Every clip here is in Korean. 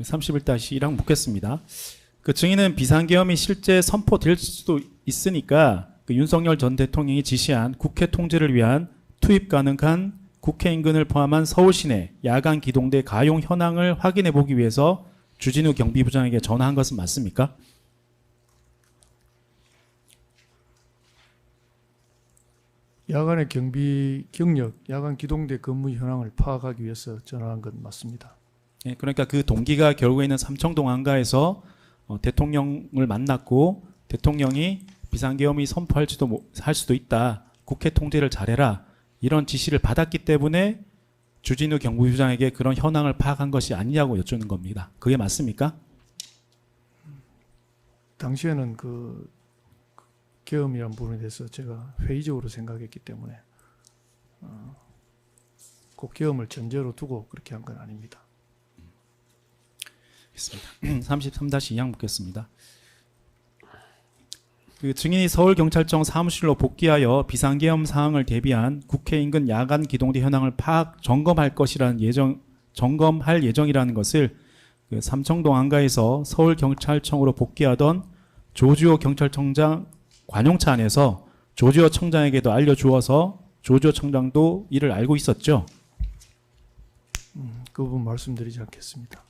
31-1항 묻겠습니다. 그 증인은 비상계엄이 실제 선포될 수도 있으니까 그 윤석열 전 대통령이 지시한 국회 통제를 위한 투입 가능한 국회 인근을 포함한 서울 시내 야간 기동대 가용 현황을 확인해 보기 위해서 주진우 경비부장에게 전화한 것은 맞습니까? 야간의 경비 경력, 야간 기동대 근무 현황을 파악하기 위해서 전화한 건 맞습니다. 예, 그러니까 그 동기가 결국에는 삼청동 안가에서 대통령을 만났고 대통령이 비상계엄이 선포할지도 할 수도 있다. 국회 통제를 잘해라. 이런 지시를 받았기 때문에 주진우 경비부장에게 그런 현황을 파악한 것이 아니냐고 여쭈는 겁니다. 그게 맞습니까? 당시에는 그 계엄이란 부분에 대해서 제가 회의적으로 생각했기 때문에 그 계엄을 전제로 두고 그렇게 한 건 아닙니다. 알겠습니다. 33-2항 묻겠습니다. 그 증인이 서울경찰청 사무실로 복귀하여 비상계엄 사항을 대비한 국회 인근 야간 기동대 현황을 점검할 것이라는 점검할 예정이라는 것을 그 삼청동 안가에서 서울경찰청으로 복귀하던 조주호 경찰청장 관용차 안에서 조주호 청장에게도 알려주어서 조주호 청장도 이를 알고 있었죠. 그 부분 말씀드리지 않겠습니다.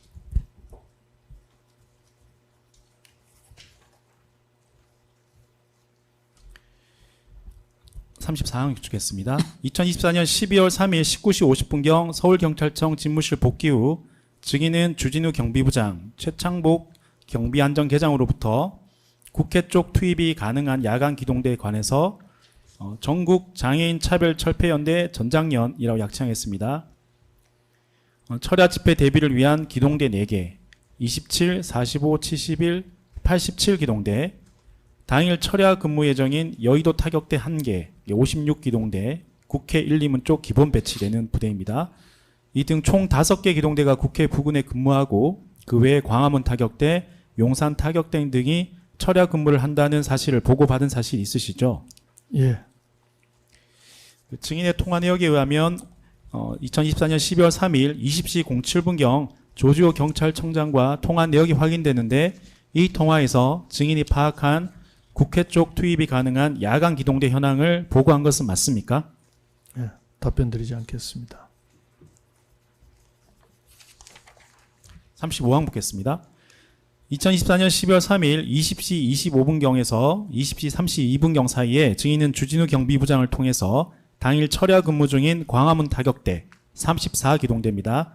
(34항) 여쭙겠습니다. 2024년 12월 3일 19시 50분경 서울경찰청 집무실 복귀 후 증인은 주진우 경비부장, 최창복 경비안전계장으로부터 국회 쪽 투입이 가능한 야간 기동대에 관해서 전국 장애인 차별철폐연대 전장년이라고 약칭했습니다. 철야 집회 대비를 위한 기동대 4개, 27, 45, 71, 87 기동대, 당일 철야 근무 예정인 여의도 타격대 1개, 56 기동대, 국회 1, 2문 쪽 기본 배치되는 부대입니다. 이 등 총 5개 기동대가 국회 부근에 근무하고 그 외에 광화문 타격대, 용산 타격대 등이 철야 근무를 한다는 사실을 보고받은 사실이 있으시죠? 예. 그 증인의 통화 내역에 의하면 2024년 12월 3일 20시 07분경 조주호 경찰청장과 통화 내역이 확인되는데 이 통화에서 증인이 파악한 국회 쪽 투입이 가능한 야간 기동대 현황을 보고한 것은 맞습니까? 예. 답변 드리지 않겠습니다. 35항 묻겠습니다. 2024년 12월 3일 20시 25분경에서 20시 32분경 사이에 증인은 주진우 경비부장을 통해서 당일 철야 근무 중인 광화문 타격대 34기동대입니다.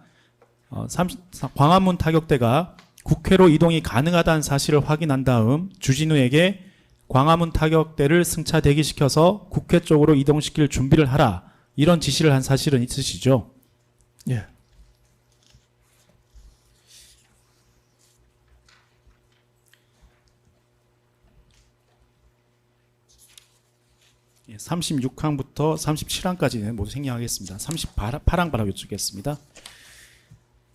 광화문 타격대가 국회로 이동이 가능하다는 사실을 확인한 다음 주진우에게 광화문 타격대를 승차 대기시켜서 국회 쪽으로 이동시킬 준비를 하라. 이런 지시를 한 사실은 있으시죠? 예. 36항부터 37항까지는 모두 생략하겠습니다. 38항 바로 여쭙겠습니다.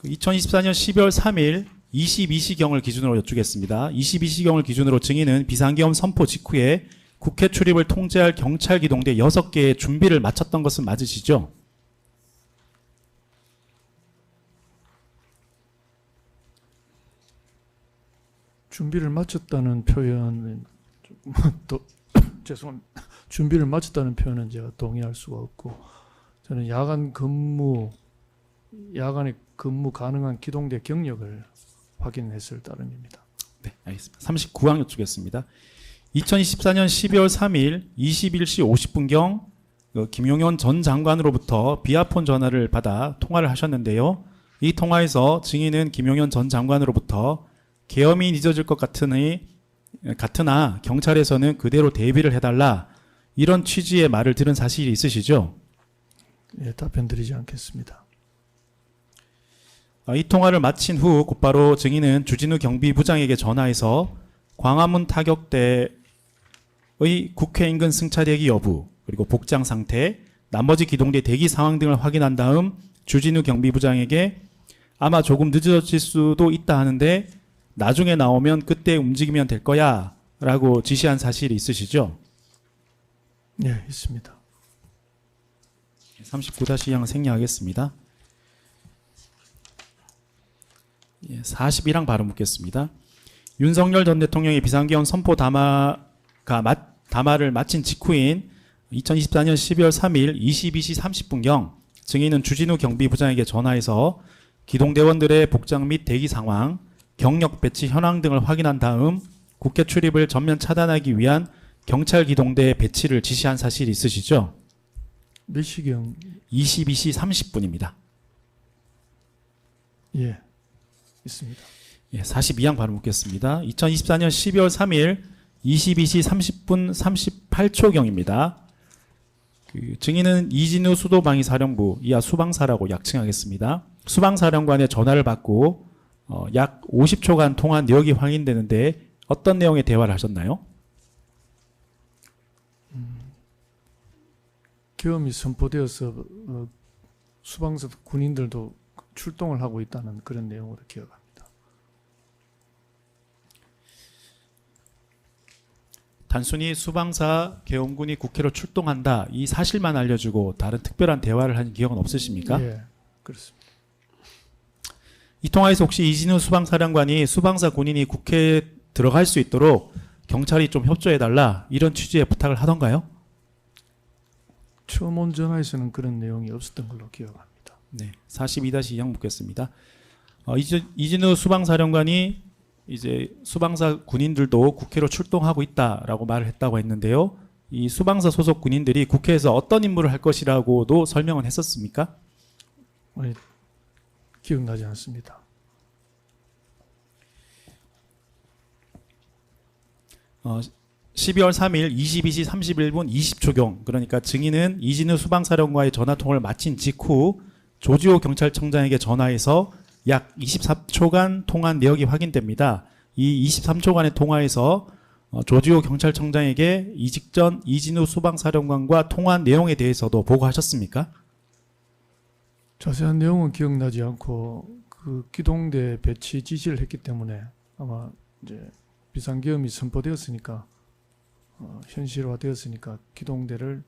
2024년 12월 3일 22시경을 기준으로 여쭙겠습니다. 22시경을 기준으로 증인은 비상계엄 선포 직후에 국회 출입을 통제할 경찰 기동대 6개의 준비를 마쳤던 것은 맞으시죠? 준비를 마쳤다는 표현은 또 죄송합니다. 준비를 마쳤다는 표현은 제가 동의할 수가 없고 저는 야간에 근무 가능한 기동대 경력을 확인했을 따름입니다. 네, 알겠습니다. 39항 여쭙겠습니다. 2024년 12월 3일 21시 50분경 김용현 전 장관으로부터 비아폰 전화를 받아 통화를 하셨는데요. 이 통화에서 증인은 김용현 전 장관으로부터 계엄이 늦어질 것 같으나 경찰에서는 그대로 대비를 해달라 이런 취지의 말을 들은 사실이 있으시죠? 예, 답변 드리지 않겠습니다. 이 통화를 마친 후 곧바로 증인은 주진우 경비부장에게 전화해서 광화문 타격대의 국회 인근 승차 대기 여부 그리고 복장 상태, 나머지 기동대 대기 상황 등을 확인한 다음 주진우 경비부장에게 아마 조금 늦어질 수도 있다 하는데 나중에 나오면 그때 움직이면 될 거야 라고 지시한 사실이 있으시죠? 예, 있습니다. 39-2항 생략하겠습니다. 예, 41항 바로 묻겠습니다. 윤석열 전 대통령의 비상계엄 선포 담화를 마친 직후인 2024년 12월 3일 22시 30분경 증인은 주진우 경비부장에게 전화해서 기동대원들의 복장 및 대기 상황, 경력 배치 현황 등을 확인한 다음 국회 출입을 전면 차단하기 위한 경찰 기동대 배치를 지시한 사실이 있으시죠? 몇 시경? 22시 30분입니다. 예, 있습니다. 예, 42항 바로 묻겠습니다. 2024년 12월 3일 22시 30분 38초경입니다. 증인은 이진우 수도방위사령부, 이하 수방사라고 약칭하겠습니다. 수방사령관의 전화를 받고 약 50초간 통한 내역이 확인되는데 어떤 내용의 대화를 하셨나요? 계엄이 선포되어서 수방사 군인들도 출동을 하고 있다는 그런 내용으로 기억합니다. 단순히 수방사 계엄군이 국회로 출동한다 이 사실만 알려주고 다른 특별한 대화를 한 기억은 없으십니까? 예, 그렇습니다. 이 통화에서 혹시 이진우 수방사령관이 수방사 군인이 국회에 들어갈 수 있도록 경찰이 좀 협조해달라 이런 취지의 부탁을 하던가요? 처음 온 전화에서는 그런 내용이 없었던 걸로 기억합니다. 네, 42-2항 묻겠습니다. 이진우 수방사령관이 이제 수방사 군인들도 국회로 출동하고 있다라고 말을 했다고 했는데요. 이 수방사 소속 군인들이 국회에서 어떤 임무를 할 것이라고도 설명을 했었습니까? 아니, 기억나지 않습니다. 어, 12월 3일 22시 31분 20초경 그러니까 증인은 이진우 수방사령관과의 전화통화를 마친 직후 조지호 경찰청장에게 전화해서 약 24초간 통한 내역이 확인됩니다. 이 23초간의 통화에서 조지호 경찰청장에게 이 직전 이진우 수방사령관과 통화한 내용에 대해서도 보고하셨습니까? 자세한 내용은 기억나지 않고 그 기동대 배치 지시를 했기 때문에 아마 이제 비상계엄이 선포되었으니까 현실화되었으니까 기동대를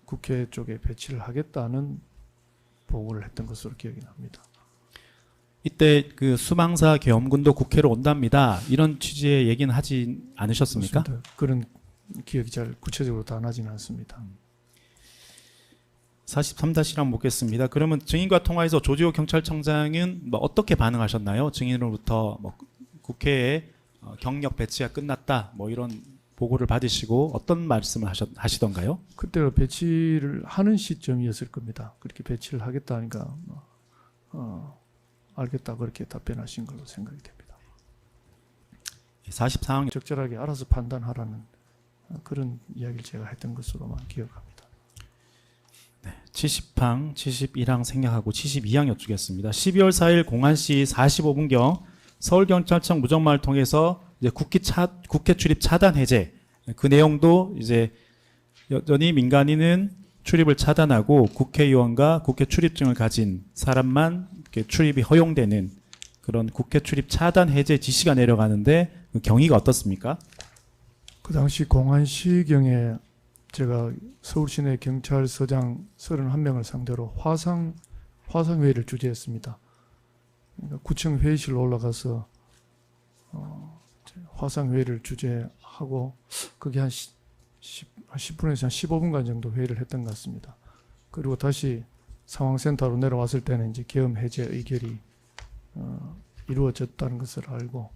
국회 쪽에 배치를 하겠다는 보고를 했던 것으로 기억이 납니다. 이때 그 수방사 계엄군도 국회로 온답니다. 이런 취지의 얘기는 하지 않으셨습니까? 그렇습니다. 그런 기억이 잘 구체적으로 다 나지는 않습니다. 43-1 묻겠습니다. 그러면 증인과 통화에서 조지호 경찰청장은 뭐 어떻게 반응하셨나요? 증인으로부터 뭐 국회에 경력 배치가 끝났다 뭐 이런 보고를 받으시고 어떤 말씀을 하시던가요? 그때가 배치를 하는 시점이었을 겁니다. 그렇게 배치를 하겠다 하니까 알겠다 그렇게 답변하신 걸로 생각이 됩니다. 44항 적절하게 알아서 판단하라는 그런 이야기를 제가 했던 것으로만 기억합니다. 70항, 71항 생략하고 72항 여쭈겠습니다. 12월 4일 01시 45분경 서울경찰청 무정마을 통해서 이제 국회 출입 차단 해제 그 내용도 이제 여전히 민간인은 출입을 차단하고 국회의원과 국회 출입증을 가진 사람만 이렇게 출입이 허용되는 그런 국회 출입 차단 해제 지시가 내려가는데 그 경위가 어떻습니까? 그 당시 01시경에 제가 서울시내 경찰서장 31명을 상대로 화상회의를 주재했습니다. 그러니까 구청 회의실로 올라가서 화상회의를 주재하고 그게 한 10분에서 한 15분간 정도 회의를 했던 것 같습니다. 그리고 다시 상황센터로 내려왔을 때는 이제 계엄 해제 의결이 이루어졌다는 것을 알고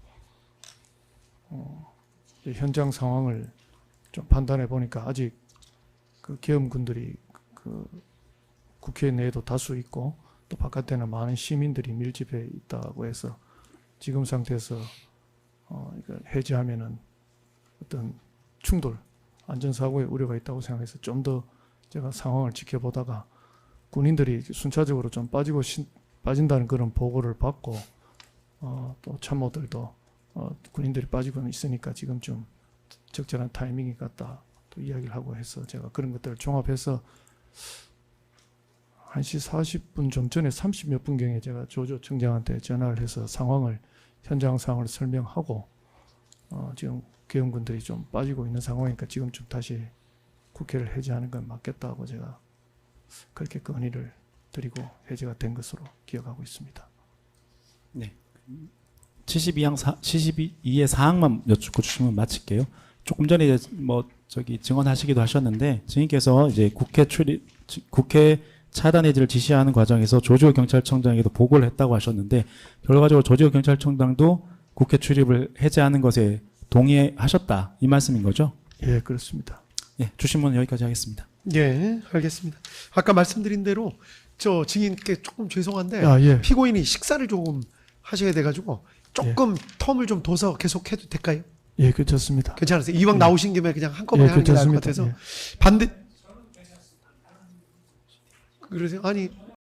현장 상황을 좀 판단해 보니까 아직 그 계엄군들이 그 국회 내에도 다수 있고 또 바깥에는 많은 시민들이 밀집해 있다고 해서 지금 상태에서 이걸 해제하면은 어떤 충돌, 안전사고의 우려가 있다고 생각해서 좀 더 제가 상황을 지켜보다가 군인들이 순차적으로 좀 빠진다는 그런 보고를 받고 또 참모들도 군인들이 빠지고는 있으니까 지금 좀 적절한 타이밍이 같다 또 이야기를 하고 해서 제가 그런 것들을 종합해서 1시 40분 좀 전에 30몇 분경에 제가 조조 청장한테 전화를 해서 현장 상황을 설명하고 지금 계엄군들이 좀 빠지고 있는 상황이니까 지금 좀 다시 국회를 해제하는 건 맞겠다고 제가 그렇게 건의를 드리고 해제가 된 것으로 기억하고 있습니다. 네. 72의 사항만 여쭙고 주시면 마칠게요. 조금 전에 이제 증언하시기도 하셨는데 증인께서 이제 국회 차단 해지를 지시하는 과정에서 조지호 경찰청장에게도 보고를 했다고 하셨는데 결과적으로 조지호 경찰청장도 국회 출입을 해제하는 것에 동의하셨다 이 말씀인 거죠? 예, 그렇습니다. 예, 주신문 여기까지 하겠습니다. 예, 알겠습니다. 아까 말씀드린 대로 저 증인께 조금 죄송한데 예. 피고인이 식사를 조금 하셔야 돼가지고 조금 텀을 좀 둬서 계속해도 될까요? 예, 괜찮습니다. 괜찮으세요? 이왕 나오신 김에 그냥 한꺼번에 예, 하는 게 나을 것 괜찮습니다. 같아서 예. 반대. 그러세요? 아니